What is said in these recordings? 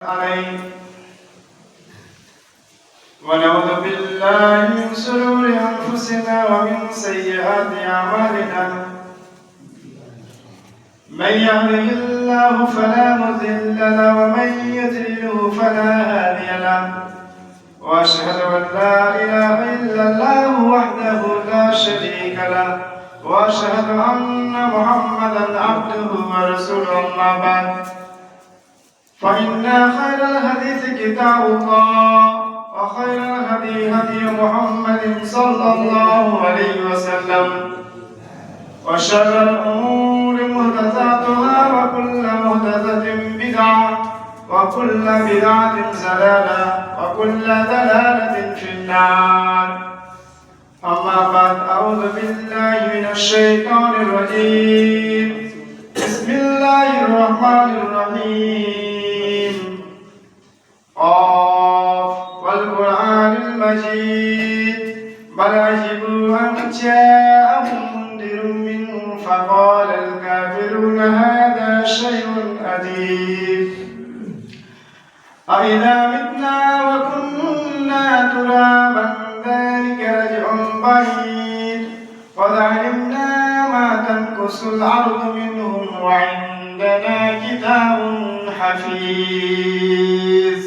عليه ونعوذ بالله من شرور أنفسنا ومن سيئات أعمالنا من يهده الله فلا مضل له ومن يضلل فلا هادي له وأشهد أن لا إله إلا الله وحده لا شريك له وأشهد أن محمدا عبده ورسوله أما بعد فإن خير الحديث كتاب الله وخير الهدي هدي محمد صلى الله عليه وسلم وشر الأمور محدثاتها وكل محدثة بدعة وكل بدعة ضلالة وكل ضلالة في النار أما بعد أعوذ بالله من الشيطان الرجيم بسم الله الرحمن الرحيم قاف والقرآن المجيد بل عجبوا أن جاءهم منذر منهم فقال الكافرون هذا شيء عجيب أإذا متنا وكنا ترابا ذلك رجع بعيد قد علمنا ما تنقص الأرض منهم وعندنا كتاب حفيظ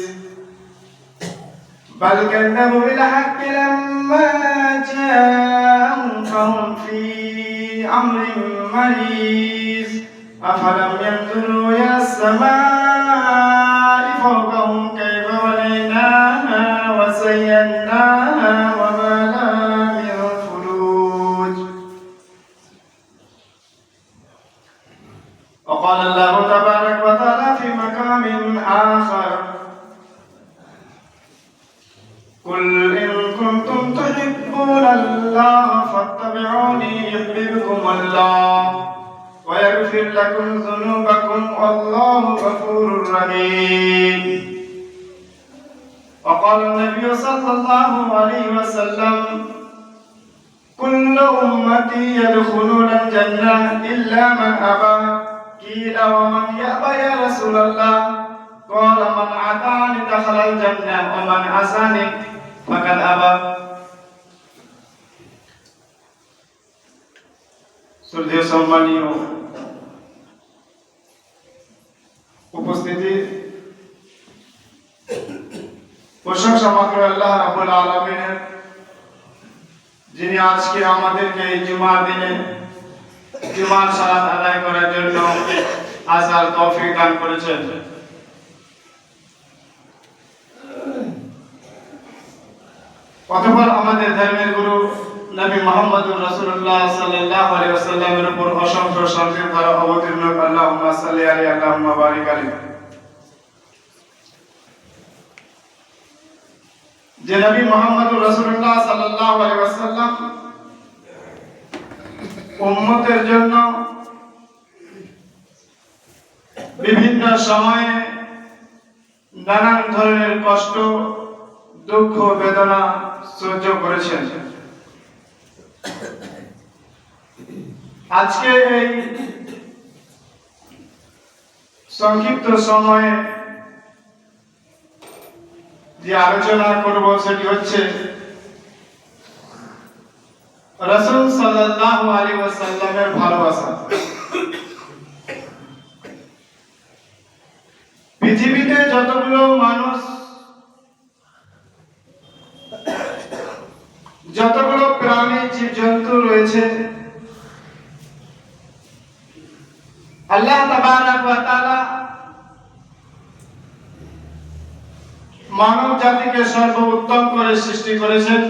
بل كذبوا بالحق لما جاءهم فهم في أمر مريض أفلم ينظروا إلى السماء فوقهم كيف بنيناها وزيناها وما لها من فروج وقال الله تبارك وتعالى في مقام آخر قل إن كنتم تحبون الله فاتبعوني يحببكم الله ويغفر لكم ذنوبكم والله غفور رحيم وقال النبي صلى الله عليه وسلم كل أمتي يدخلون الجنة إلا من أبى قيل ومن يأبى يا رسول الله قال من أطاعني دخل الجنة ومن عصاني فقد أبى শ্রদ্ধেয় সম্মানীয় উপস্থিতি প্রশংসা মাত্র আল্লাহ রাব্বুল আলামিনের যিনি আজকে আমাদেরকে এই জুমার দিনে জুমার সালাত আদায় করার জন্য আসার তৌফিক দান করেছেন। অতঃপর আমাদের ধর্মের গুরু নবী মুহাম্মদুর রাসূলুল্লাহ সাল্লাল্লাহু আলাইহি ওয়াসাল্লামের উপর অসংখ্য শান্তির ধারা অবতীর্ণ হোক। আল্লাহুম্মা সাল্লি আলাইহি আল্লাহুম্মা বারিক আলাইহি। যে নবী মুহাম্মদুর রাসূলুল্লাহ সাল্লাল্লাহু আলাইহি ওয়াসাল্লাম উম্মতের জন্য বিভিন্ন সময়ে নানান ধরনের কষ্ট দুঃখ বেদনা সহ্য করেছেন। আজকে এই সংক্ষিপ্ত সময়ে যে আলোচনা করব সেটি হচ্ছে রাসূল সাল্লাল্লাহু আলাইহি ওয়াসাল্লামের ভালোবাসা। পৃথিবীতে যতগুলো মানুষ যতগুলো প্রাণী জীবজন্তু রয়েছে আল্লাহ তাবারক ওয়া তাআলা মানব জাতিকে সর্বোত্তম করে সৃষ্টি করেছেন।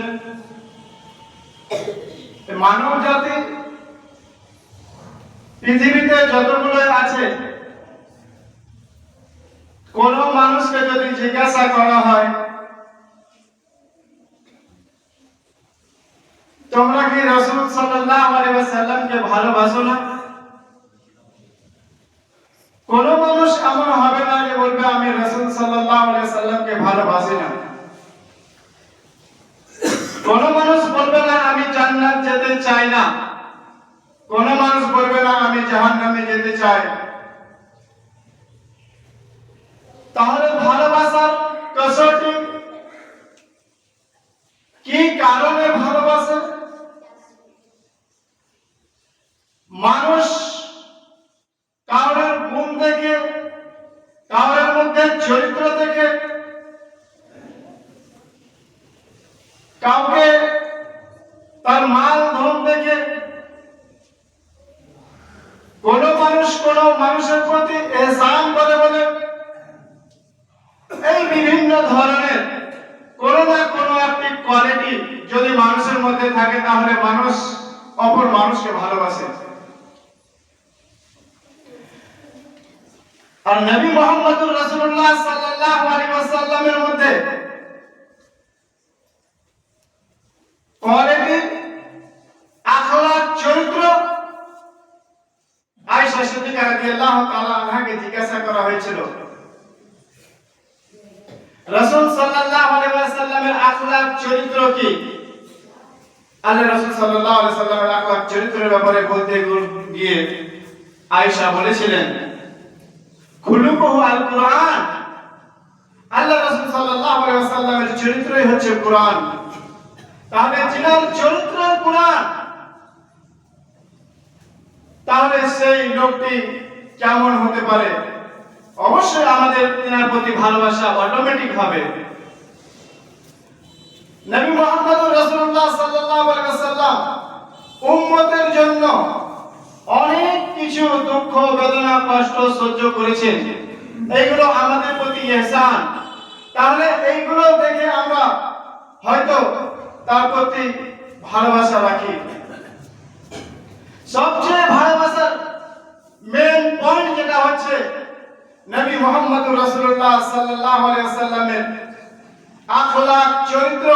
মানব জাতি পৃথিবীতে যতগুলো আছে কোন মানুষকে যদি জিজ্ঞাসা করা হয় তোমরা কি রাসূল সাল্লাল্লাহু আলাইহি ওয়াসাল্লামকে ভালোবাসো না, কোন মানুষ এমন হবে না যে বলবে আমি রাসূল সাল্লাল্লাহু আলাইহি ওয়াসাল্লামকে ভালোবাসি না। কোন মানুষ বলবে না আমি জান্নাত যেতে চাই না, কোন মানুষ বলবে না আমি জাহান্নামে যেতে চাই। তাহলে উম্মতের চরিত্র থেকে কাউকে তার মাল ধন দেখে কোন মানুষের প্রতি এহসান করে বলে এই বিভিন্ন ধরনের কোন না কোন একটি কোয়ালিটি যদি মানুষের মধ্যে থাকে তাহলে মানুষ অপর মানুষকে ভালোবাসে। আর নবী মুহাম্মদুর রাসূলুল্লাহ সাল্লাল্লাহু আলাইহি ওয়াসাল্লামের মধ্যে কোয়ালিটি আখলাক চরিত্র আয়েশা সিদ্দিকা রাদিয়াল্লাহু তাআলা আনহাকে জিজ্ঞাসা করা হয়েছিল রাসূল সাল্লাল্লাহু আলাইহি ওয়াসাল্লামের আখলাক চরিত্র কি? আল্লাহ রাসূল সাল্লাল্লাহু আলাইহি ওয়াসাল্লামের আখলাক চরিত্রের ব্যাপারে বলতে গিয়ে আয়েশা বলেছিলেন খুলুকুহু আল কুরআন। আল্লাহ রাসূল সাল্লাল্লাহু আলাইহি ওয়াসাল্লামের চরিত্রই হচ্ছে কুরআন। তাহলে যিনার চরিত্র কুরআন, তাহলে সেই লোকটি কেমন হতে পারে? অবশ্যই আমাদের তিনার প্রতি ভালোবাসা অটোমেটিক হবে। নবী মুহাম্মদুর রাসূলুল্লাহ সাল্লাল্লাহু আলাইহি ওয়াসাল্লাম উম্মতের জন্য অনেক কিছু দুঃখ বেদনা কষ্ট সহ্য করেছেন, এইগুলো আমাদের প্রতি ইহসান। তাহলে এইগুলো দেখে আমরা হয়তো তার প্রতি ভালোবাসা রাখি। সবচেয়ে ভালোবাসার মেইন পয়েন্ট যেটা হচ্ছে নবী মুহাম্মদুর রাসূলুল্লাহ সাল্লাল্লাহু আলাইহি ওয়াসাল্লামের আখলাক চরিত্র,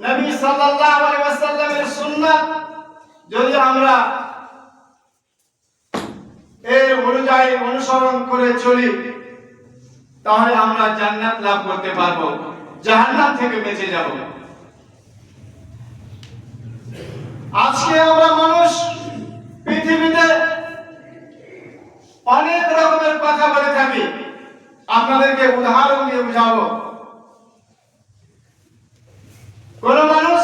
নবী সাল্লাল্লাহু আলাইহি ওয়াসাল্লামের সুন্নাত যদি আমরা এর অনুযায়ী অনুসরণ করে চলি তাহলে আমরা জান্নাত লাভ করতে পারবো, জাহান্নাম থেকে বেঁচে যাব। আজকে আমরা মানুষ পৃথিবীতে অনেক রকমের কথা বলে থাকি, আপনাদেরকে উদাহরণ দিয়ে বুঝাবো। কোন মানুষ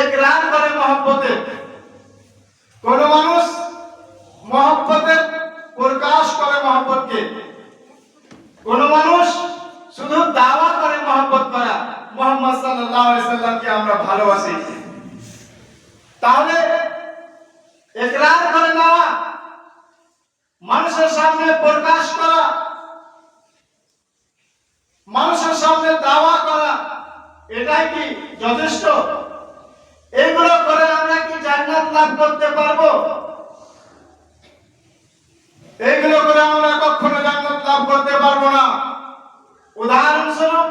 ইকরার করে মহব্বতে, কোন মানুষ মহব্বতের প্রকাশ করে মহব্বতকে, কোন মানুষ শুধু দাওয়া করে মহব্বত করা মুহাম্মদ সাল্লাল্লাহু আলাইহি সাল্লামকে আমরা ভালোবাসি। তাহলে ইকরার করে নেওয়া, মানুষের সামনে প্রকাশ করা, মানুষের সামনে দাওয়া করা, এটাই কি যথেষ্ট? এগুলো করে আমরা কি জান্নাত লাভ করতে পারবো? এইগুলো করে আমরা কখনো জান্নাত লাভ করতে পারবো না। উদাহরণস্বরূপ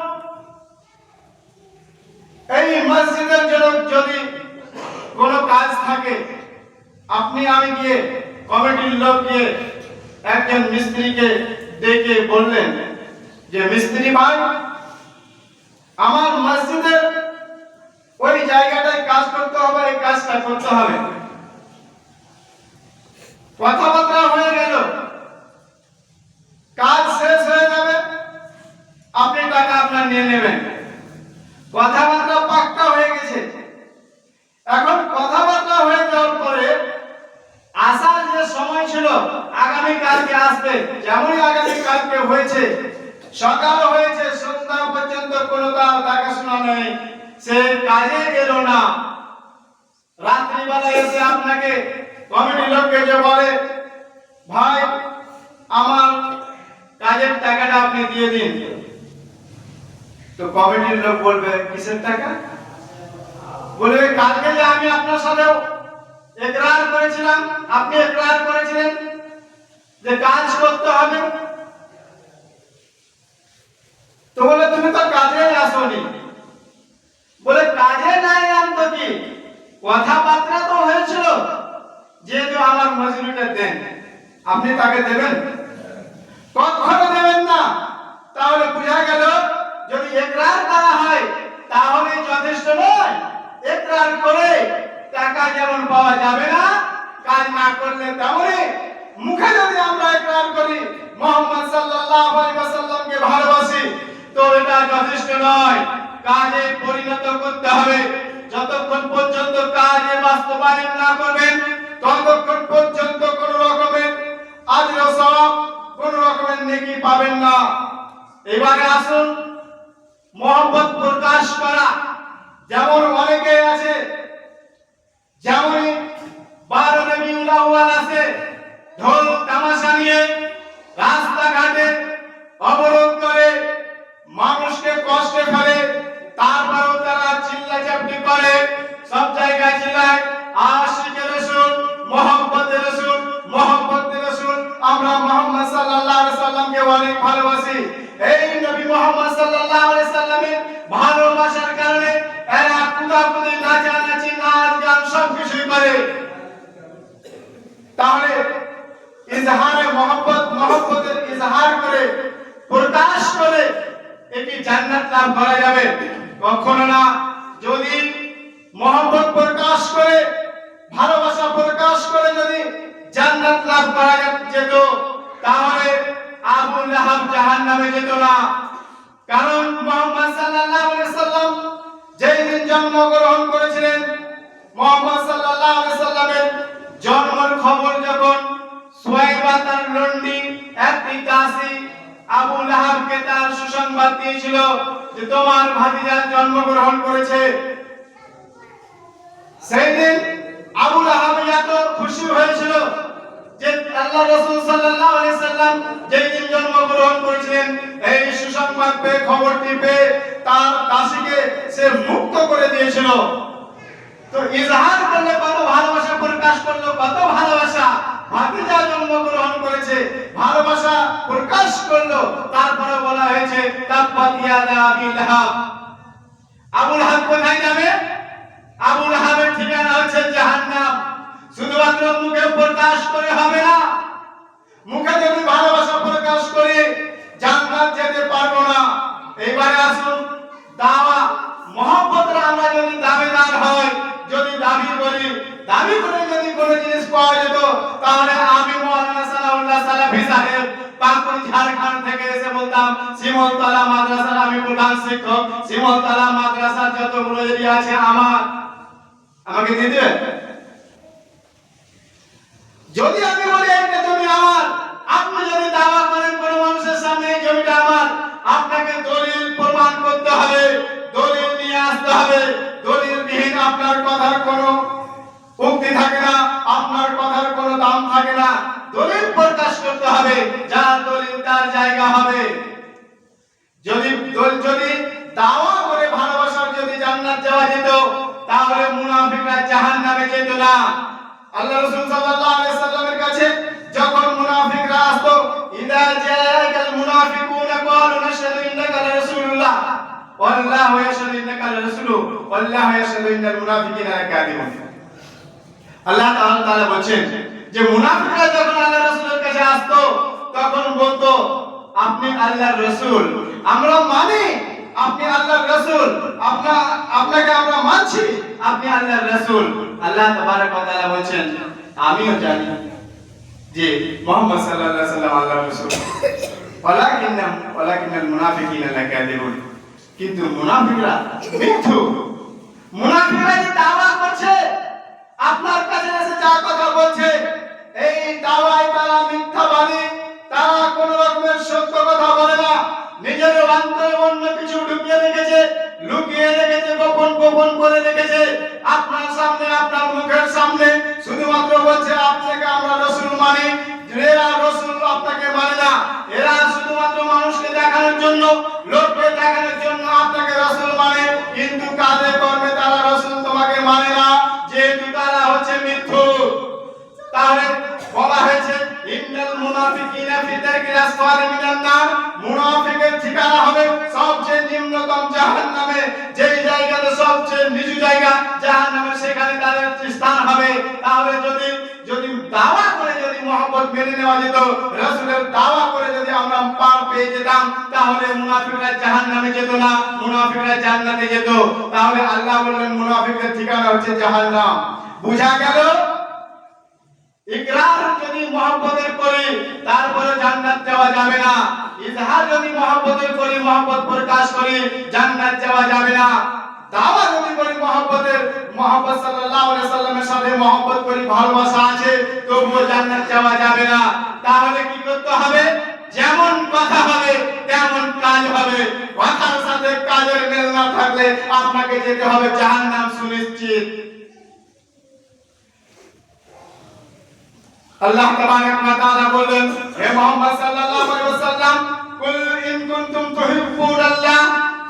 এই মসজিদের জন্য যদি কোনো কাজ থাকে, আপনি আমি গিয়ে কমিটির লোক গিয়ে একজন মিস্ত্রিকে ডেকে বললেন যে মিস্ত্রি ভাই, আমার মসজিদের ওই জায়গাটায় কাজ করতে হবে, এই কাজটা করতে হবে। কথাবার্তা হয়ে গেল, কাজ শেষ হয়ে যাবে, আপনি টাকা আপনার নিয়ে নেবেন, কথাবার্তা পাক্কা হয়ে গেছে। এখন কথাবার্তা হয়ে যাওয়ার পরে আসার যে সময় ছিল আগামী কালকে আসবে, যেমনই আগামী কালকে হয়েছে, সকাল হয়েছে, সন্ধ্যা পর্যন্ত কোনো তার দেখাশোনা নেই, সে কাজে গেল না। রাত্রিবেলা এসে আপনাকে কমিটির লোককে যে বলে ভাই আমার কাজের টাকাটা আপনি দিয়ে দিন, তো কমিটির লোক বলবে কিসের টাকা? বলবে কালকে যে আমি আপনার সাথে ইকরার করেছিলাম, আপনি ইকরার করেছিলেন যে কাজ করতে হবে, তো বলে তুমি তো কাজে আসোনি। বলে কাজে নাই আনতো কি, কথাবার্তা তো হয়েছিল, যেহেতু আমার মজুরিটা দেন, আপনি তাকে দেবেন? কখনো দেবেন না। তাহলে বোঝা গেল যদি ইকরার করা হয় তাহলে যথেষ্ট নয়। ইকরার করে টাকা যেমন পাওয়া যাবে না, কাজ না করলে তেমনই মুখে যদি আমরা ইকরার করি মুহাম্মদ সাল্লাল্লাহু আলাইহি ওয়াসাল্লামকে ভালোবাসি, তো এটা যথেষ্ট নয়, কাজে পরিণত করতে হবে। যতক্ষণ পর্যন্ত কাজে বাস্তবায়ন না করবেন ততক্ষণ পর্যন্ত কোন রকমের আজর সওয়াব কোন রকমের নেকি পাবেন না। এবারে আসুন মহব্বত প্রকাশ করা। যেমন অনেকে আছে, যেমন 12 রবিউল আউয়াল আছে, ঢোল তামাশা নিয়ে রাস্তাঘাটে অবরোধ করে মানুষকে কষ্টে ফেলে, তারপরেও তারা চিল্লাচাল্লি করে, সব জায়গায় চিল্লায় আশিকে রাসূল, মহব্বতে রাসূল, মহব্বতে রাসূল। আমরা মুহাম্মদ সাল্লাল্লাহু আলাইহি সাল্লামকে অনেক ভালোবাসি। এই নবী মুহাম্মদ সাল্লাল্লাহু আলাইহি সাল্লামের ভালোবাসার কারণে এরা কুদাকুদি, নাচানাচি, নাচ গান সব কিছু করে। তাহলে ইজহারে মহব্বত, মহব্বতের ইজহার করে, প্রকাশ করে এটি জান্নাত লাভ করা যাবে? কখনো না। যদি মহব্বত প্রকাশ করে, ভালোবাসা প্রকাশ করে যদি জান্নাত লাভ করা যেত, তাহলে আবু লাহাব জাহান্নামে যেত না। কারণ মুহাম্মদ সাল্লাল্লাহু আলাইহি সাল্লাম যেই দিন জন্মগ্রহণ করেছিলেন, মুহাম্মদ সাল্লাল্লাহু আলাইহি সাল্লামের জন্মের খবর যখন সুয়াইবা তার লন্ডি একটি দাসী আবু লাহাবকে তার সুসংবাদ দিয়েছিল যে তোমার ভাতিজা জন্মগ্রহণ করেছে, সেই দিন আবু লাহাব এত খুশি হয়েছিল যে আল্লাহ রাসূল সাল্লাল্লাহু আলাইহি সাল্লাম যেই দিন জন্মগ্রহণ করেছিলেন, এই সুসংবাদ পেয়ে, খবরটি পেয়ে তার দাসীকে সে মুক্ত করে দিয়েছিল। তো ইজহার করলে কত ভালোবাসা, প্রকাশ করলো কত ভালোবাসা। ভাতিজা জন্মগ্রহণ করেছে, ভালোবাসা প্রকাশ করলো, তারপরে বলা হয়েছে তাব্বাত ইয়াদা আবি লাহাব। আবু লাহাব কোথায় যাবে? আবু লাহাবের ঠিকানা হচ্ছে জাহান্নাম। শুধুমাত্র মুখে প্রকাশ করে হবে না, মুখে যদি ভালোবাসা প্রকাশ করে জান্নাত যেতে পারবো না। এইবারে আসুন দাওয়া মহব্বতের আমরা যদি দাবিদার হয়, যদি দাবি করি, দাবি করে যদি কোনো জিনিস পাওয়া যেত, তাহলে আমি মাওলানা সানাউল্লাহ সালাফি সাহেব পাকুড় ঝাড়খণ্ড থেকে এসে বলতাম শিমলতলা মাদ্রাসার আমি প্রধান শিক্ষক, শিমলতলা মাদ্রাসার যতগুলো এরিয়া আছে আমাকে দিয়ে দেবে। যদি আমি বলি একটা জমি আমার, আপনি যদি দাওয়া করেন কোন মানুষের সামনে এই জমিটা আমার, আপনাকে দলিল প্রমাণ করতে হবে, দলিল নিয়ে আসতে হবে। দলিল বিহীন আপনার কথার কোনো উক্তি থাকে না, আপনার কথার কোনো দাম থাকে না। দলিল প্রকাশ করতে হবে, যার দলিল তার জায়গা হবে। যদি দাওয়া করে ভালোবাসার যদি জান্নাত যাওয়া যেত, তাহলে মুনাফিকরা জাহান্নামে যেত না। আল্লাহ রাসূল সাল্লাল্লাহু আলাইহি সাল্লামের কাছে যখন মুনাফিকরা আসতো, ইদা জাআকাল মুনাফিকুনা ক্বালু নাশহাদু ইন্নাকা রাসূলুল্লাহ ওয়াল্লাহু ইয়াশহাদু ইন্নাকা রাসূলু ওয়াল্লাহু ইয়াশহাদু ইন্নাল মুনাফিকিনা লাকাযিবুন। আল্লাহ তাআলা বলেন যে মুনাফিকরা যখন আল্লাহ রাসূলের কাছে আসতো, তখন বলতো আপনি আল্লাহর রাসূল, আমরা মানি আপনি আল্লাহর রাসূল, আপনাকে আমরা মানছি, আপনি আল্লাহর রাসূল। আল্লাহ তাবারক ওয়া তাআলা বলেন আমিও জানি যে মুহাম্মদ সাল্লাল্লাহু আলাইহি ওয়াসাল্লাম আল্লাহর রাসূল, ওয়ালাকিন্নাল মুনাফিকিনা লাকাযিবুন। কিন্তু মুনাফিকরা মিথ্যু। মুনাফিকরা যে দাওয়া করছে, আপনার কাছে এসে যা কথা বলছে, এই দাওয়ায় তারা মিথ্যাবাদী, তারা কোন রকমের সত্য কথা বলে না। নিজের অন্তরে অন্য কিছু লুকিয়ে রেখেছে, গোপন করে রেখেছে। আপনার সামনে, আপনার মুখের সামনে শুধুমাত্র বলছে আপনাকে আমরা রাসূল মানি, এরা রাসূল আপনাকে মানে না। এরা শুধুমাত্র মানুষকে দেখানোর জন্য, লোককে দেখানোর জন্য আপনাকে রাসূল মানে, কিন্তু কাজে কর্মে তারা রাসূল তোমাকে মানে না, যেহেতু তারা হচ্ছে মিথ্যু। তাহলে বলা হয়েছে ইন্নাল মুনাফিকিনা ফি দারকিল আসফালি মিনান নার, মুনাফিকের ঠিকানা হবে সবচেয়ে নিম্নতম জাহান্নামে। যেই জায়গাতে সবচেয়ে নিচু জায়গা জাহান্নামে, সেখানে তাদের স্থান হবে। তাহলে যদি দাওয়া করে যদি মহব্বত মেনে নেওয়া যেত, রাসূলের দাওয়া করে যদি আমরা পার পেয়ে যেতাম, তাহলে মুনাফিকরা জাহান্নামে যেত না, মুনাফিকরা জান্নাতে যেত। তাহলে আল্লাহ বললেন মুনাফিকের ঠিকানা হচ্ছে জাহান্নাম। বুঝা গেল? ইকরার যদি মহব্বতের করি, তারপরে জান্নাত যাওয়া যাবে না। ইজহার যদি মহব্বতের করি, মহব্বত প্রকাশ করি, জান্নাত যাওয়া যাবে না। দাওয়া যদি করি মহব্বতের, মুহাম্মদ সাল্লাল্লাহু আলাইহি সাল্লামের সাথে মহব্বত করি, ভালোবাসা আছে, তবুও জান্নাত যাওয়া যাবে না। তাহলে কি করতে হবে? যেমন কথা হবে তেমন কাজ হবে। কথার সাথে কাজের মিল না থাকলে আপনাকে যেতে হবে জাহান্নাম সুনিশ্চিত। আল্লাহ তাবারক ওয়া তাআলা বলেন, হে মুহাম্মদ সাল্লাল্লাহু আলাইহি ওয়াসাল্লাম, কুল ইন কুনতুম তুহিব্বুনাল্লাহ,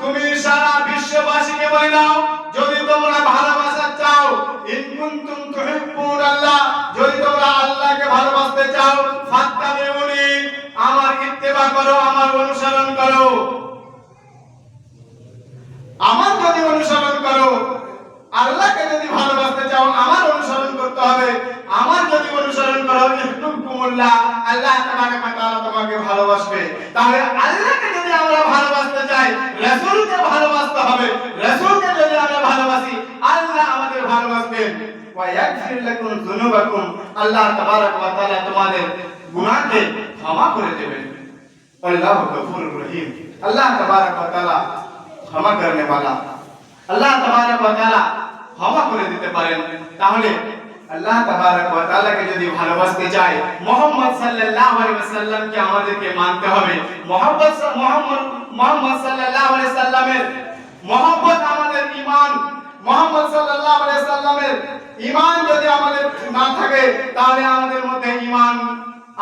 তুমি সারা বিশ্ববাসীকে বলে দাও, যদি তোমরা ভালোবাসা চাও, ইন কুনতুম তুহিব্বুনাল্লাহ, যদি তোমরা আল্লাহকে ভালোবাসতে চাও, ফাত্তাবিউনি, আমার ইত্তেবা করো, আমার অনুসরণ করো। আমার যদি অনুসরণ করো, আল্লাহকে যদি ভালোবাসতে চাও আমার অনুসরণ করতে হবে। আমার যদি অনুসরণ করো, ইহতুকুমুল্লাহ, আল্লাহ তাবারক ওয়া তাআলা তোমাকে ভালোবাসবে। তাহলে আল্লাহকে যদি আমরা ভালোবাসতে চাই, রাসূলকে ভালোবাসতে হবে। রাসূলকে যদি আমরা ভালোবাসি, আল্লাহ আমাদের ভালোবাসবেন। ওয়া ইয়াগফির লাকুম যুনুবাকুম, আল্লাহ তাবারক ওয়া তাআলা তোমাদের গুনাহকে ক্ষমা করে দেবেন। আল্লাহু গফুরুর রহিম, আল্লাহ তাবারক ওয়া তাআলা ক্ষমা করনে वाला, আল্লাহ তাবারক ওয়া তাআলা ক্ষমা করে দিতে পারেন। তাহলে আল্লাহ তাবারক ওয়া তাআলাকে যদি ভালোবাসতে চাই, মুহাম্মদ সাল্লাল্লাহু আলাইহি ওয়াসাল্লামকে আমাদেরকে মানতে হবে। মুহাম্মদ সাল্লাল্লাহু আলাইহি ওয়াসাল্লামের মহব্বত আমাদের ঈমান। মুহাম্মদ সাল্লাল্লাহু আলাইহি ওয়াসাল্লামের ঈমান যদি আমাদের না থাকে, তাহলে আমাদের মধ্যে ঈমান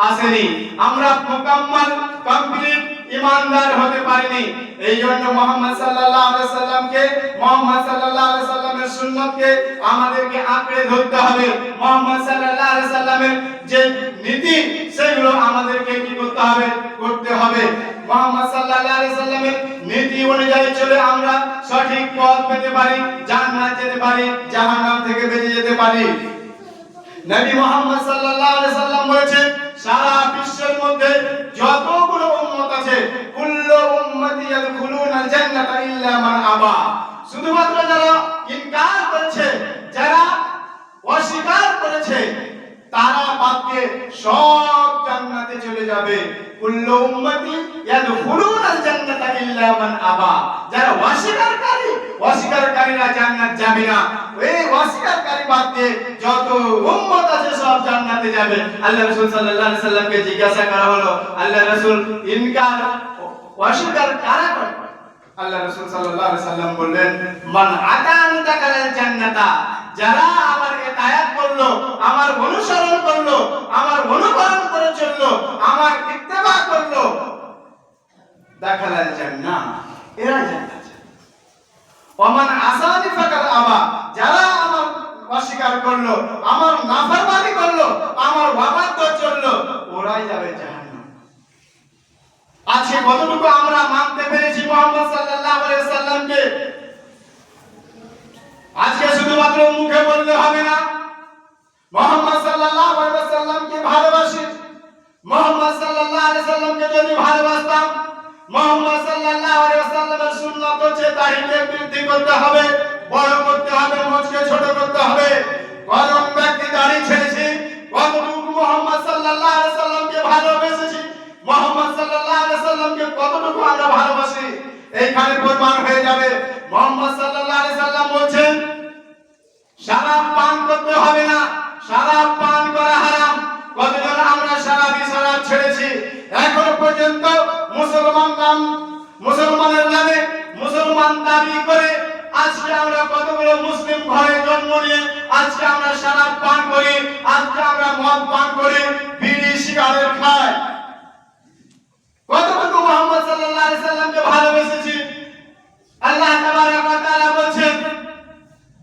আসেনি, আমরা মুকাম্মাল কমপ্লিট ঈমানদার হতে পারিনি। এই জন্য মুহাম্মদ সাল্লাল্লাহু আলাইহি ওয়াসাল্লামকে, মুহাম্মদ সাল্লাল্লাহু আলাইহি ওয়াসাল্লামের সুন্নাতকে আমাদেরকে আঁকড়ে ধরতে হবে। মুহাম্মদ সাল্লাল্লাহু আলাইহি ওয়াসাল্লামের যে নীতি, সেগুলো আমাদেরকে কি করতে হবে? করতে হবে। মুহাম্মদ সাল্লাল্লাহু আলাইহি ওয়াসাল্লামের নীতি অনুযায়ী চলে আমরা সঠিক পথ পেতে পারি, জান্নাত যেতে পারি, জাহান্নাম থেকে বেঁচে যেতে পারি। নবী মুহাম্মদ সাল্লাল্লাহু আলাইহি ওয়াসাল্লাম বলেছেন, সারা বিশ্বের মধ্যে যতগুলো উম্মত আছে, কুল্লু উম্মতি ইয়াদখুলুনাল জান্নাতা ইল্লা মান আবা, শুধুমাত্র যারা ইনকার করেছে, যারা অস্বীকার করেছে, তারা বাদ দিয়ে সব জান্নাতে চলে যাবে। কুল্লু উম্মতি ইয়াদখুলুনাল জান্নাতা ইল্লা মান আবা, যারা অস্বীকারীরা জান্নাত যাবে না। এই অস্বীকারী বাদ দিয়ে যত উম্মত আছে সব জান্নাতে যাবে। আল্লাহ রাসূল সাল্লাল্লাহু আলাইহি সাল্লামকে জিজ্ঞাসা করা হলো, আল্লাহ রাসূল ইনকার অস্বীকার কারা করে? আল্লাহ রাসূল সাল্লাল্লাহু আলাইহি সাল্লাম বললেন, মান আতানি দাখালাল জান্নাতা, যারা আমার ইতায়াত করলো, আমার অনুসরণ করলো, আমার অনুকরণ করে চললো, আমার ইত্তেবা করলো, দাখালাল জান্নাহ, এরা জান্নাত। ওমান আসানি ফাকাদ আবা, যারা আমার অস্বীকার করলো, আমার নাফরমানি করলো, আমার ওয়াবাদ চললো, ওরাই যাবে জাহান্নাম। আজকে কতটুকু আমরা মানতে পেরেছি মুহাম্মদ সাল্লাল্লাহু আলাইহি ওয়াসাল্লামকে? আজকে শুধুমাত্র মুখে বললে হবে না, মুহাম্মদ সাল্লাল্লাহু আলাইহি ওয়াসাল্লামকে ভালোবাসি। মুহাম্মদ সাল্লাল্লাহু আলাইহি ওয়াসাল্লামকে যদি ভালোবাসতাম, মুহাম্মদ সাল্লাল্লাহু আলাইহি ওয়াসাল্লামের সুন্নাত হচ্ছে দাড়িকে বৃদ্ধি করতে হবে, বড় করতে হবে, মোচকে ছোট করতে হবে। কলম ব্যক্তি দাড়ি ছেড়েছি, কতটুকু মুহাম্মদ সাল্লাল্লাহু আলাইহি ওয়াসাল্লামকে ভালোবেসেছি, মুহাম্মদ সাল্লাল্লাহু আলাইহি ওয়াসাল্লামকে কতটুকু আমরা ভালোবাসি, এইখানে প্রমাণ হয়ে যাবে। মুহাম্মদ সাল্লাল্লাহু আলাইহি ওয়াসাল্লাম বলেন, শরাব পান করতে হবে না, শরাব পান করা হারাম। কতজন আমরা শরাব ছেড়েছি? এখনো পর্যন্ত মুসলমানের নামে মুসলমান দাবি করে আজকে আমরা কতগুলো মুসলিম ঘরে জন্ম নিয়ে আজকে আমরা শরাব পান করি, আজকে আমরা মদ পান করি, বিড়ি সিগারেট খাই। কতটুকু মুহাম্মদ সাল্লাল্লাহু আলাইহি সাল্লামকে ভালোবেসেছি? আল্লাহ তাবারক ওয়া তাআলা বলেন,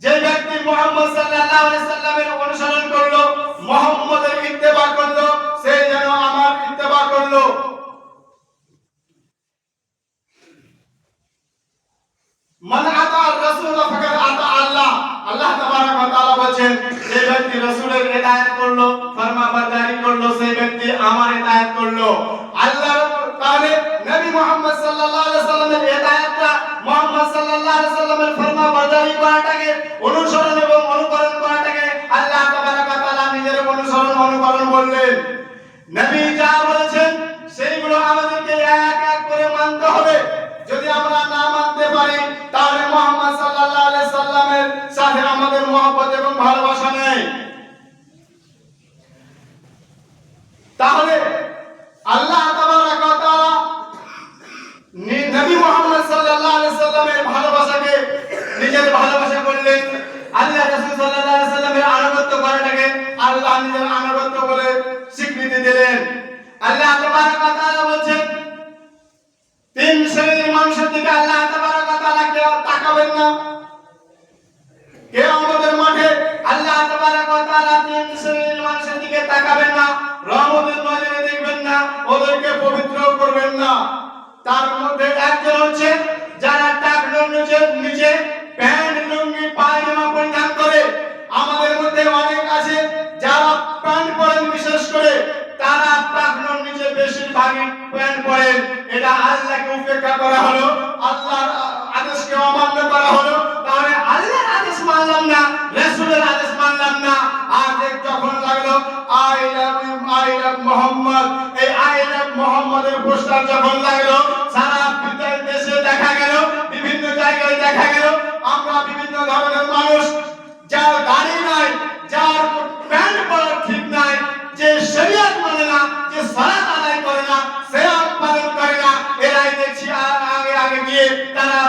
যে ব্যক্তি মুহাম্মদ সাল্লাল্লাহু আলাইহি সাল্লামের অনুসরণ করলো, মুহাম্মদের ইত্তেবা করলো, সে যেন আমার ইত্তেবা করলো। মান আতা রাসূল ফাকাদ আতা আল্লাহ, আল্লাহ তাবারক ওয়া তাআলা বলেন, যে ব্যক্তি রাসূলের ইতায়াত করলো, ফরমাবরদারি করলো, সেই ব্যক্তি আমার ইতায়াত করলো। আল্লাহ তাহলে নবী মুহাম্মদ সাল্লাল্লাহু আলাইহি সাল্লামের ইতায়াতটা, মুহাম্মদ সাল্লাল্লাহু আলাইহি সাল্লামের ফরমাবরদারি করাটাকে, অনুসরণ এবং অনুকরণ করাটাকে আল্লাহ তাবারক ওয়া তাআলা নিজের অনুসরণ অনুকরণ বললেন। নবী যা বলেছেন সেইগুলো আমাদেরকে এক এক করে মানতে হবে। যদি আমরা না মানতে পারি, তাহলে মুহাম্মদ সাল্লাল্লাহু আলাইহি সাল্লামের সাথে আমাদের মহব্বত এবং ভালোবাসা নেই। তাহলে আল্লাহ তাবারক ওয়া নিজের ভালোবাসা করলেন, আল্লাহ রাসূল সাল্লাল্লাহু আলাইহি সাল্লামের আনুগত্য করাটাকে আল্লাহ নিজের আনুগত্য বলে স্বীকৃতি দিলেন। আল্লাহ তাবারক ওয়া তাআলা বলেন, তিন শ্রেণীর মানুষের দিকে আল্লাহ তাবারক ওয়া তাআলা কেউ তাকাবেন না। কিয়ামতের মাঠে আল্লাহ তাবারক ওয়া তাআলা তিন শ্রেণীর মানুষের দিকে তাকাবেন না, রহমতের নজরে দেখবেন না, ওদেরকে পবিত্র করবেন না। তার মধ্যে একজন হচ্ছে যারা টাকনোর নিচে প্যান্ট লুঙ্গি পায়জামা পরিধান করে। আমাদের মধ্যে অনেক আছে যারা প্যান্ট পরেন, বিশেষ করে তারা টাকনোর নিচে বেশিরভাগই প্যান্ট পরেন। এটা আল্লাহকে উপেক্ষা করা হলো, আল্লাহর আদেশকে অমান্য করা হলো। তাহলে আল্লাহর আদেশ মানলাম না, রাসূলের আদেশ মানলাম না। আর যখন লাগলো আই লাভ মুহাম্মদ, এই আই লাভ মুহাম্মদের পোস্টার যখন লাগলো, সারা দেশে দেখা গেল, বিভিন্ন জায়গায় দেখা গেল, আমরা বিভিন্ন ধরনের মানুষ, যার গাড়ি নাই, যার প্যান্ট পরা ঠিক নাই, যে শরীয়ত মানে না, যে সালাত আদায় করে না, সিয়াম পালন করে না, এরাই দেখছি আগে আগে গিয়ে তারা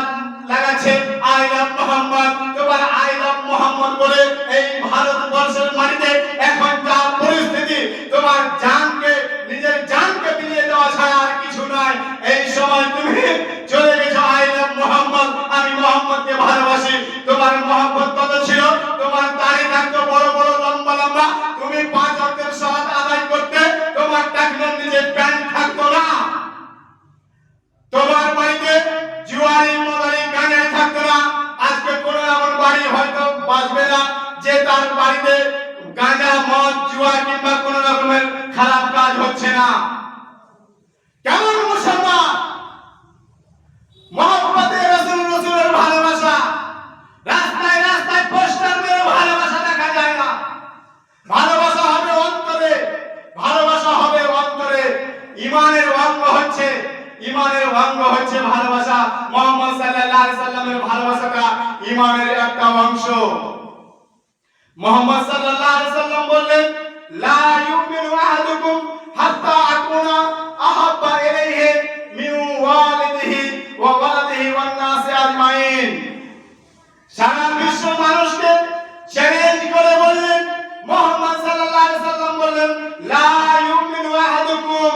লাগাচ্ছে আই লাভ মুহাম্মদ। তোমার আই লাভ মুহাম্মদ বলে এই ভারতবর্ষের মাটিতে এখন যা পরিস্থিতি, তোমার জানকে, নিজের জানকে বিলিয়ে দেওয়া ছাড়া আর কিছু নাই। এই সময় তুমি চলে গেছো আই লাভ মুহাম্মদ, আমি মুহাম্মদকে ভালোবাসি। তোমার মুহাম্মদ কত ছিল? তোমার দাড়ি থাকতো বড় বড় লম্বা লম্বা, তুমি 5 ওয়াক্তের সালাত আদায় করতে, তোমার টাকনোর নিচে প্যান্ট থাকতো না। তোমার বাড়িতে জুয়ারি মদারি গাঁজা থাকতো না। আজকে কোনো এমন বাড়ি হয়তো বাঁচবে না যে তার বাড়িতে গাঁজা, মদ, জুয়া কিংবা কোন রকমের খারাপ কাজ হচ্ছে না। কেমন মুসলমান? মুহাম্মদে রাসূলের ভালোবাসা, রাস্তায় রাস্তায় পোস্টার মেরে ভালোবাসা দেখা যায় না। ভালোবাসা হবে অন্তরে, ভালোবাসা হবে অন্তরে। ঈমানের অঙ্গ হচ্ছে ভালোবাসা। মুহাম্মদ সাল্লাল্লাহু আলাইহি সাল্লামের ভালোবাসাটা ঈমানের একটা অংশ। মুহাম্মদ সাল্লাল্লাহু আলাইহি সাল্লাম বললেন, লা ইউমিনু আহাদুকুম হাত্তা আকুনা আহাব্বা ইলাইহি মিন ওয়ালিদিহি ওয়া ওয়ালাদিহি ওয়ান নাসি আজমাইন। সারা বিশ্ব মানুষকে চ্যালেঞ্জ করে বললেন, মুহাম্মদ সাল্লাল্লাহু আলাইহি সাল্লাম বললেন, লা ইউমিনু আহাদুকুম,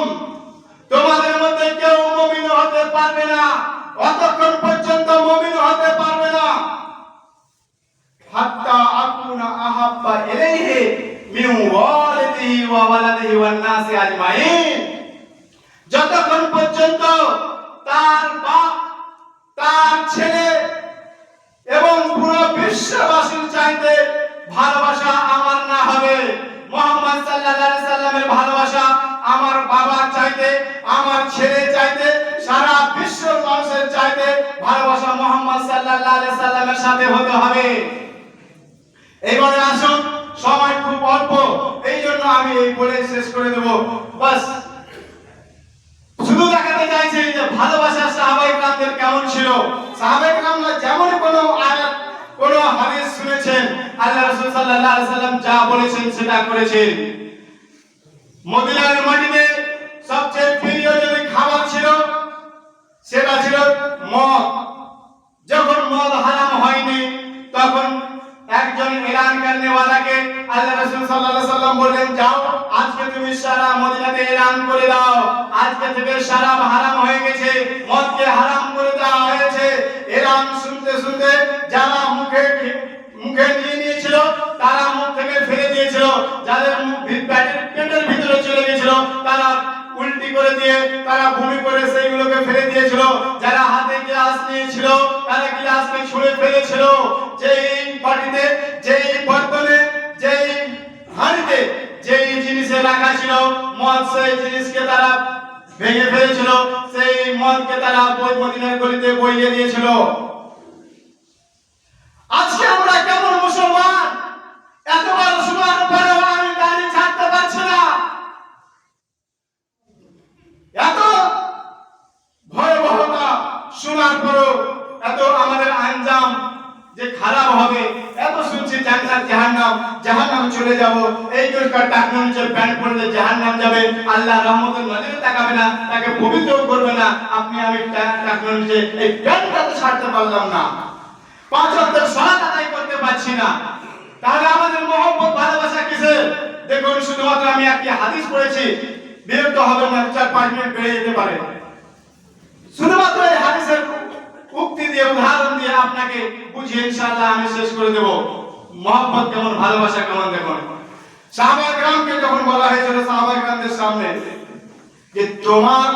তোমাদের মধ্যে কেউ মুমিন হতে পারবে না, অতক্ষণ পর্যন্ত মুমিন হতে পারবে না, হাত্তা আকুনা আহাব্বা ইলাইহি মিন ওয়ালিদিহি ওয়া ওয়ালাদিহি ওয়ান নাসি আজমাইন, যতক্ষণ পর্যন্ত তার বাপ, তার ছেলে এবং পুরো বিশ্ববাসীর চাইতে ভালোবাসা আমার না হবে। মুহাম্মদ সাল্লাল্লাহু আলাইহি সাল্লামের ভালোবাসা আমার বাবার চাইতে, আমার ছেলে চাইতে, সারা বিশ্বের মানুষের চাইতে ভালোবাসা মুহাম্মদ সাল্লাল্লাহু আলাইহি সাল্লামের সাথে হতে হবে। এইবারে আসুন, সময় খুব অল্প, এই জন্য আমি এই বলে শেষ করে দেব। বাস শুধু দেখাতে চাইছি যে ভালোবাসা সাহাবায়ে কেরামদের কেমন ছিল। সাহাবায়ে কেরামরা যেমন কোনো আয়াত, কোনো হাদিস শুনেছেন, আল্লাহ রাসূল সাল্লাল্লাহু আলাইহি সাল্লাম যা বলেছেন সেটা করেছেন। মদিনার মাটিতে সবচেয়ে প্রিয় যদি খাবার ছিল সেটা ছিল মদ। যখন মদ হারাম হয়নি তখন একজন এলান করনেওয়ালাকে আল্লাহ রাসূল সাল্লাল্লাহু আলাইহি সাল্লাম বললেন, যাও আজকে তুমি সারা মদিনাতে এলান করে দাও, আজকে থেকে শরাব হারাম হয়ে গেছে, মদকে হারাম করে দেওয়া হয়েছে। এলান শুনতে শুনতে যারা মুখে নিয়ে নিয়েছিল তারা মুখ থেকে ফেলে দিয়েছিল, যাদের পেটের ভিতরে চলে গিয়েছিল তারা উল্টি করে দিয়ে, তারা বমি করে সেইগুলোকে ফেলে দিয়েছিল। যারা হাতে গ্লাস নিয়েছিল তারা গ্লাসকে ছুঁড়ে ফেলেছিল। যেই বাটিতে, যেই বর্তনে, যেই হাঁড়িতে যেই জিনিসে রাখা ছিল মদ, সেই জিনিসকে তারা ভেঙে ফেলেছিল, সেই মদকে তারা মদিনার গলিতে বইয়ে দিয়েছিল। আজকে আমরা কেমন মুসলমান? এতবার শোনার পরেও আমি দাড়ি ছাড়তে পারছি না। এত ভয়াবহতা শোনার পরেও এত আমাদের আঞ্জাম যে খারাপ হবে, এত শুনছি জান্নাত জাহান্নাম, জাহান্নাম চলে যাব, এই জোরকার টাকনোর নিচে প্যান্ট পরলে জাহান্নাম যাবে, আল্লাহ রহমতের নজরে তাকাবে না, তাকে পবিত্র করবে না। আপনি আমি টাকনোর নিচে এই প্যান্টটা তো ছাড়তে পারলাম না। পাঁচ ওয়াক্তের সালাত আদায় করতে পারছি না, তাহলে আমাদের মহব্বত ভালোবাসা কিসে? দেখুন, শুধুমাত্র আমি একটি হাদিস পড়েছি, বিরক্ত হবেন না, 4-5 মিনিট বেড়ে যেতে পারে। শুধুমাত্র এই হাদিসের উক্তি দিয়ে, উদাহরণ দিয়ে আপনাকে বুঝিয়ে ইনশাআল্লাহ আমি শেষ করে দেব মহব্বত কেমন, ভালোবাসা কেমন। দেখুন, সাহাবায়ে কেরামকে যখন বলা হয়েছিল সাহাবায়ে কেরামদের সামনে যে তোমার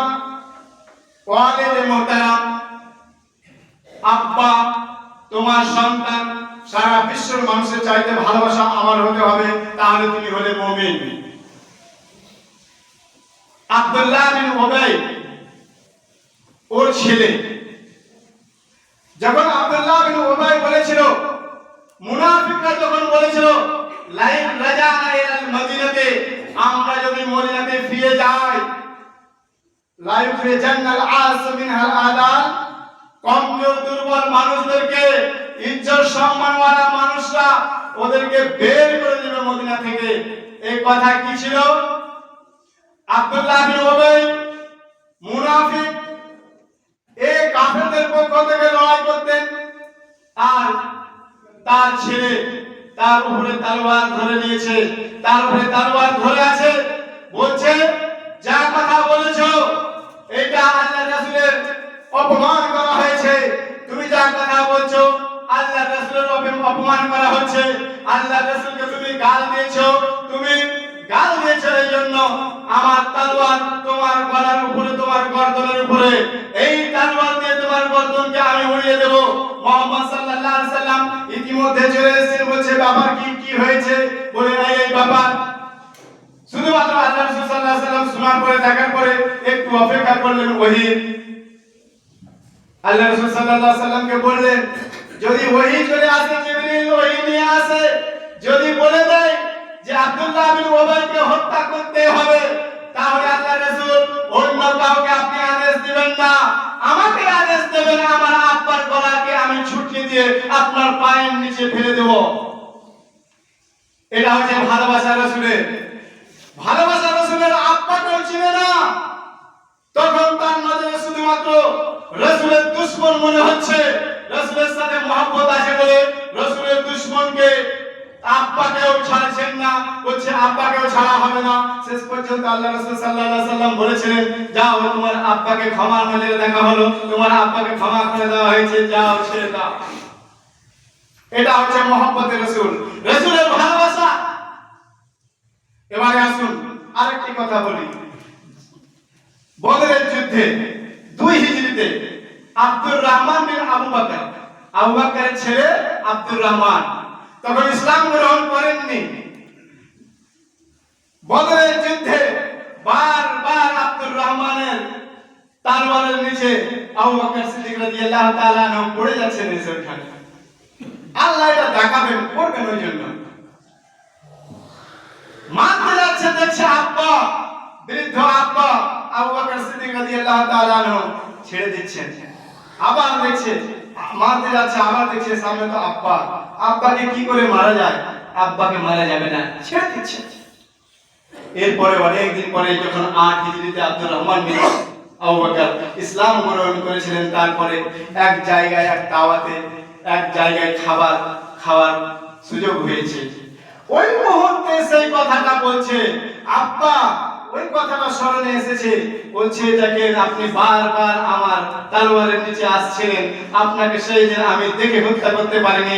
ওয়ালিদে মুহতারাম, আব্বা, তোমার সন্তান সারা বিশ্বের মানুষের চাইতে ভালোবাসা আমার হতে হবে, তাহলে তুমি হলে মুমিন। আব্দুল্লাহ বিন উবাই ওর ছেলে, যখন আব্দুল্লাহ বিন উবাই বলেছিল, মুনাফিকরা যখন বলেছিল লাইন রাজানা ইলাল মদিনাতে, আমরা যদি মদিনাতে ফিরে যাই, লা ইউখরিজান্নাল আস মিনহাল আদাল, কমজোর দুর্বল মানুষদেরকে, ইজ্জত সম্মানওয়ালা মানুষরা ওদেরকে বের করে দেবে মদিনা থেকে। এই কথা কি ছিল? আব্দুল্লাহ বিন উবাই মুনাফিক, এই কাফেরদের পক্ষ থেকে লড়াই করতেন, আর তার ছেলে তার উপরে তলোয়ার ধরে নিয়েছে, তার উপরে তলোয়ার ধরে আছে, বলছে যা কথা বলেছো এটা আল্লাহর রাসূলের অপমান করা হয়েছে, তুমি যা কথা বলছো আল্লাহর রাসূলের অপমান করা হচ্ছে, আল্লাহর রাসূলকে তুমি গাল দিয়েছো, তুমি গাল দিয়েছো, এই জন্য আমার তলোয়ার তোমার গলার উপরে, তোমার গর্দনের উপরে, এই তলোয়ার দিয়ে তোমার গর্দনকে আমি উড়িয়ে দেব। মুহাম্মদ সাল্লাল্লাহু আলাইহি সাল্লাম ইতিমধ্যে চলে এসেছেন, বলছে ব্যাপার কি হয়েছে? বলে এই ব্যাপার। শুধুমাত্র আল্লাহ রাসূল সাল্লাল্লাহু আলাইহি সাল্লাম শোনার পরে, দেখার পরে একটু অপেক্ষা করলেন ওহী। আল্লাহ রাসূল সাল্লাল্লাহু আলাইহি সাল্লামকে বললেন, যদি ওহী চলে আসে, জিবরিল ওহী নিয়ে আসে, যদি বলে দেয় যে আব্দুল্লাহ বিন উবাইকে হত্যা করতে হবে, তাহলে আল্লাহ রাসূল অন্য কাউকে আপনি আদেশ দিবেন না, আমাকে আদেশ দেবেন, আমার আব্বার গলাকে আমি ছুটি দিয়ে আপনার পায়ের নিচে ফেলে দেব। এটা হচ্ছে ভালোবাসা রাসূলের। ভালোবাসা রাসূলের আব্বাকেও চিনে না, তখন তার নজরে শুধুমাত্র রাসূলের দুশমন মনে হচ্ছে, রাসূলের সাথে মহব্বত আছে বলে রাসূলের দুশমনকে আব্বাকেও ছাড়ছেন না, বলছে আব্বাকেও ছাড়া হবে না। শেষ পর্যন্ত আল্লাহ রাসূল সাল্লাল্লাহু আলাইহি সাল্লাম বলেছিলেন, যাও তোমার আব্বাকে ক্ষমার নজরে দেখা হলো, তোমার আব্বাকে ক্ষমা করে দেওয়া হয়েছে, যাও ছেড়ে দাও। এটা হচ্ছে মহব্বতের রাসূল, রাসূলের ভালোবাসা। এবারে আসুন আরেকটি কথা বলি। বদরের যুদ্ধে 2 হিজরিতে আব্দুর রহমান বিন আবু বকরের ছেলে আব্দুর রহমান তখন ইসলাম গ্রহণ করেননি। বদরের যুদ্ধে বারবার আব্দুর রহমানের তলোয়ারের নিচে আবু বকর সিদ্দিক রাদিয়াল্লাহু তাআলা আনহু পড়ে যাচ্ছেন সেখানে। আল্লাহ এটা দেখাবেন, করবেন, ওই জন্য মারতে যাচ্ছে, দেখছে আব্বা, বৃদ্ধ আব্বা আবু বকর সিদ্দিক রাদিয়াল্লাহু তাআলা আনহু ছেড়ে দিচ্ছেন। আবার দেখছে মারতে যাচ্ছে, আবার দেখছে সামনে তো আব্বা, আব্বাকে কি করে মারা যায়? আব্বাকে মারা যাবে না, ছেড়ে দিচ্ছে। এরপরে অনেকদিন পরে যখন 8 হিজরিতে আব্দুর রহমান বিন আবু বকর ইসলাম গ্রহণ করেছিলেন, তারপরে এক জায়গায়, এক দাওয়াতে, এক জায়গায় খাওয়ার সুযোগ হয়েছে। ওই মুহূর্তে সেই কথাটা বলছে আব্বা, ওই কথাটা স্মরণে এসেছে, বলছে দেখেন আপনি বারবার আমার তলোয়ারের নিচে আসছিলেন, আপনাকে সেই দিন আমি দেখে হত্যা করতে পারিনি,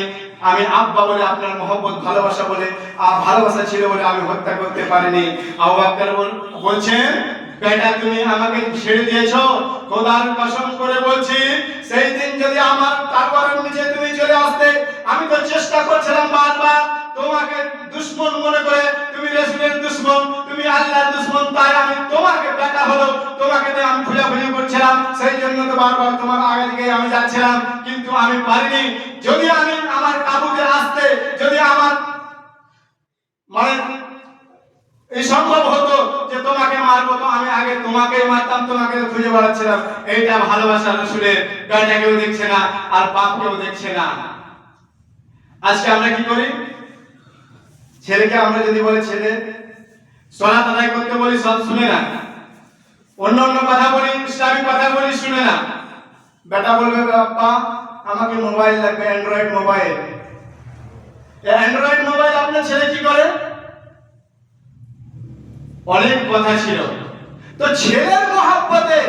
আমি আব্বা বলে আপনার মহব্বত ভালোবাসা বলে ভালোবাসা ছিল বলে আমি হত্যা করতে পারিনি। আবু বকর বলছেন, বেটা তুমি আমাকে ছেড়ে দিয়েছো, খোদার কসম করে বলছি সেই দিন যদি আমার তলোয়ারের নিচে তুমি চলে আসতে, আমি তো চেষ্টা করছিলাম বারবার তোমাকে দুশমন মনে করে, তুমি রাসূলের দুশমন, তুমি আল্লাহর দুশমন, তাই আমি তোমাকে বেটা হলো তোমাকে আমি খোঁজাখুঁজি করছিলাম, সেই জন্য তো বারবার তোমার আগে দিকে আমি যাচ্ছিলাম, কিন্তু আমি পারিনি। যদি আমি আমার কাবুতে আসতে, যদি আমার মানে এই সম্ভব হতো যে তোমাকে মারবো, তো আমি আগে তোমাকেই মারতাম, তোমাকে খুঁজে বেড়াচ্ছিলাম। এইটা ভালোবাসা রাসূলের। বেটাকেও দেখছে না আর বাপকেও দেখছে না। আজকে আমরা কি করি? ছেলেকে আমরা যদি বলি ছেলে সালাত আদায় করতে বলি, সব শুনে না, অন্য কথা বলি, ইসলামিক কথা বলি, শুনে না। বেটা বলবে আব্বা আমাকে মোবাইল লাগবে, অ্যান্ড্রয়েড মোবাইল। অ্যান্ড্রয়েড মোবাইল আপনার ছেলে কি করে? অনেক কথা ছিল, তো ছেলের মহব্বতে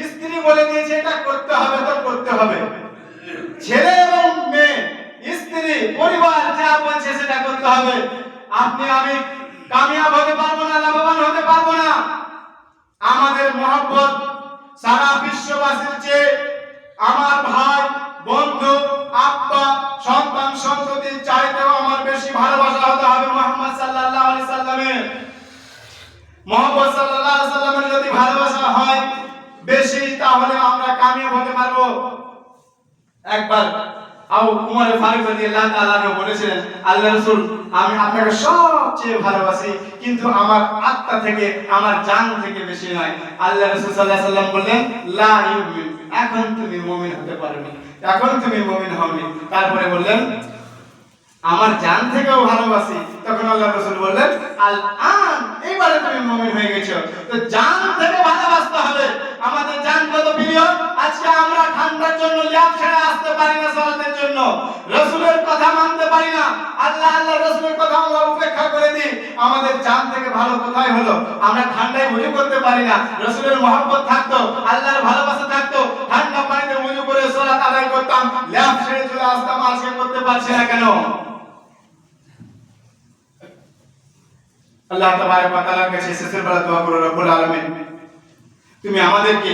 স্ত্রী বলে দিয়েছে এটা করতে হবে তো করতে হবে। ছেলে এবং মেয়ে, স্ত্রী, পরিবার যা বলছে সেটা করতে হবে। আপনি আমি কামিয়াব হতে পারবো না, লাভবান হতে পারবো না। আমাদের মহব্বত সারা বিশ্ববাসীর চেয়ে আমার ভাই, বন্ধু, আব্বা, সন্তান, সন্ততির চাইতেও আমার বেশি ভালোবাসা হতে হবে মুহাম্মদ সাল্লাল্লাহু আলাইহি সাল্লামের। মুহাম্মদ সাল্লাল্লাহু আলাইহি সাল্লামের যদি ভালোবাসা হয় বেশি, তাহলে আমরা কামিয়াব হতে পারবো। একবার উমর ফারুক রাদিয়াল্লাহু তাআলা বলেছিলেন, আল্লাহ রাসূল, আমি আপনাকে সবচেয়ে ভালোবাসি, কিন্তু আমার আত্মা থেকে, আমার জান থেকে বেশি নয়। আল্লাহ রাসূল সাল্লাল্লাহু আলাইহি সাল্লাম বললেন, লা ইউমিন, এখন তুমি মুমিন হতে পারোনি, এখন তুমি মুমিন হওনি। তারপরে বললেন, আমার জান থেকেও ভালোবাসি। তখন আল্লাহ রাসূল বললেন, আল আন, এবারে তুমি মুমিন হয়ে গেছো। তো জান থেকে ভালোবাসতে হবে। আমাদের জান কত প্রিয়। আজকে আমরা ঠান্ডার জন্য ল্যাব ছেড়ে আসতে পারি না সালাতের জন্য, রাসূলের কথা মানতে পারি না, আল্লাহ রাসূলের কথা আমরা উপেক্ষা করে দিই। আমাদের জান থেকে ভালো কোথায় হলো? আমরা ঠান্ডায় ওযু করতে পারি না, রাসূলের মহব্বত থাকতো, আল্লাহর ভালোবাসা থাকতো, ঠান্ডা পানিতে ওযু করে সালাত আদায় করতাম, ল্যাব ছেড়ে চলে আসতাম। আজকে করতে পারছি না কেন? আল্লাহ তাবারক ওয়া তাআলার কাছে শেষের বেলা দোয়া করো, রব্বুল আলামিন, তুমি আমাদেরকে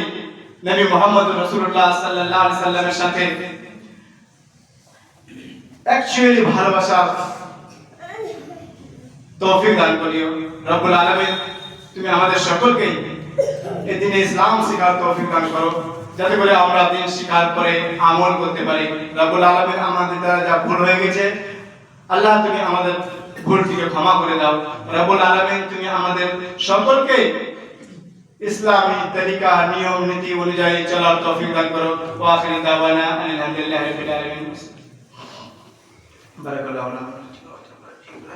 নবী মুহাম্মদ রাসূলুল্লাহ সাল্লাল্লাহু আলাইহি সাল্লামের সাথে অ্যাকচুয়ালি ভালোবাসার তৌফিক দান করিও। রব্বুল আলামিন, তুমি আমাদের সকলকে এই দ্বীনে ইসলাম শিখার তৌফিক দান করো, যাতে করে আমরা দ্বীন শিখার পরে আমল করতে পারি। রব্বুল আলামিন, আমাদের দ্বারা যা ভুল হয়ে গেছে, আল্লাহ তুমি আমাদের ভুলটিকে ক্ষমা করে দাও। রব্বুল আলামিন, তুমি আমাদের সকলকে ইসলামী তরিকা, নিয়ম নীতি অনুযায়ী চলার তৌফিক দান করো। ওয়া আখিরু দাওয়ানা আলহামদুলিল্লাহি রাব্বিল আলামিন। বারাকাল্লাহু ফিকুম।